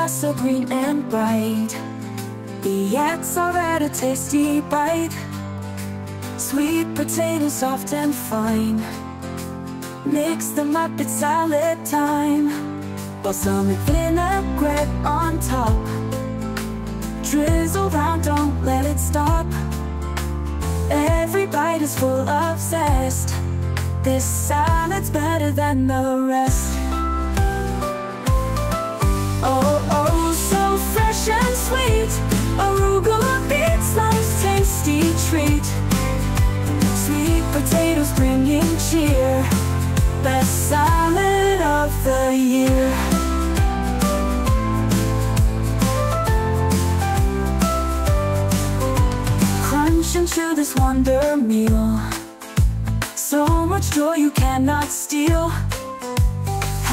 Arugula so green and bright, yet so red a tasty bite. Sweet potatoes soft and fine, mix them up, it's salad time. Balsamic vinaigrette on top, drizzle round, don't let it stop. Every bite is full of zest, this salad's better than the rest. Oh, oh, so fresh and sweet, arugula beets, life's tasty treat. Sweet potatoes bringing cheer, best salad of the year. Crunch into this wonder meal, so much joy you cannot steal.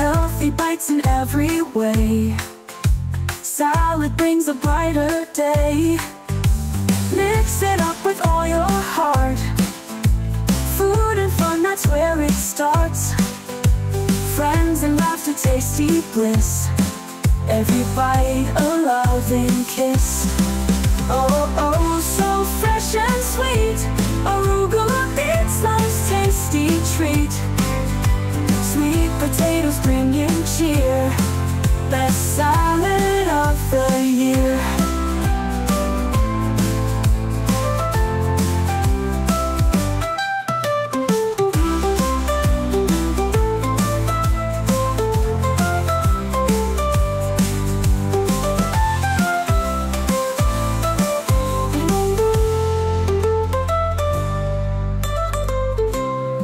Healthy bites in every way, salad brings a brighter day. Mix it up with all your heart, food and fun, that's where it starts. Friends and laughter, tasty bliss, every bite a loving kiss. Oh, oh, so fresh and sweet, arugula beets, life's tasty treat. Sweet potatoes bringing cheer, best salad of the year.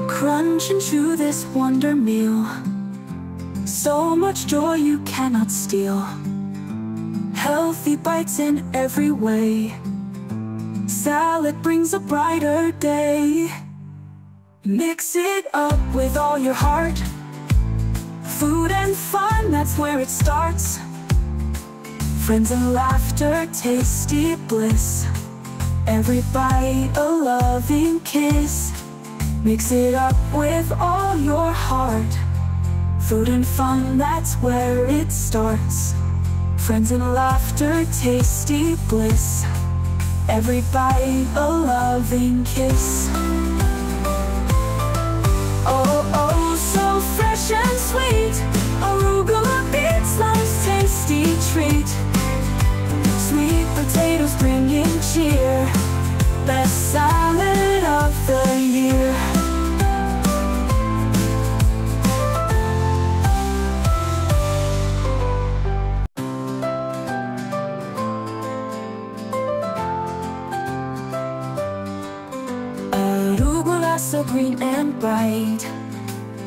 Crunch into this wonder meal, so much joy you cannot steal. Healthy bites in every way, salad brings a brighter day. Mix it up with all your heart, food and fun, that's where it starts. Friends and laughter, tasty bliss, every bite a loving kiss. Mix it up with all your heart, food and fun, that's where it starts. Friends and laughter, tasty bliss, every bite a loving kiss. Oh, oh, so fresh and sweet, arugula beets, life's tasty treat. Sweet potatoes bringing cheer, best salad of the year. Arugula so green and bright,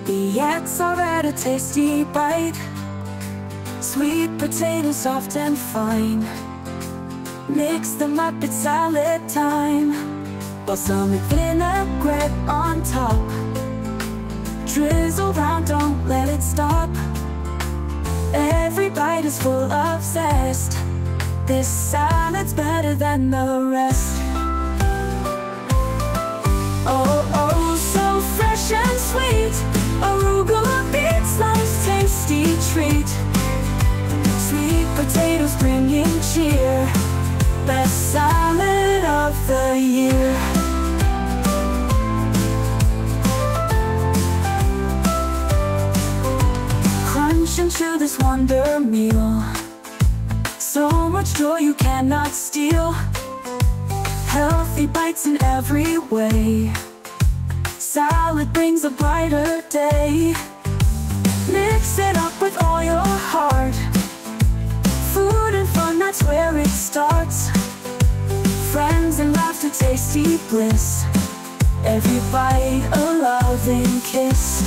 yet so red a tasty bite. Sweet potatoes soft and fine, mix them up, it's salad time. Balsamic vinaigrette on top, drizzle round, don't let it stop. Every bite is full of zest, this salad's better than the rest. Oh, oh, so fresh and sweet, arugula beets, life's tasty treat. Sweet potatoes bringing cheer, best salad of the year. Crunch into this wonder meal, so much joy you cannot steal. Healthy bites in every way, salad brings a brighter day. Mix it up with all your heart, food and fun, that's where it starts. Friends and laughter, tasty bliss, every bite a loving kiss.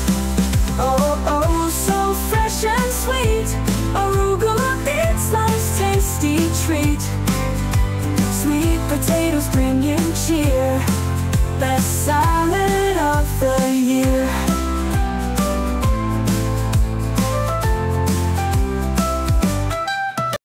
Oh, oh, so fresh and sweet, arugula beets, life's tasty treat. Sweet potatoes bringing cheer, best salad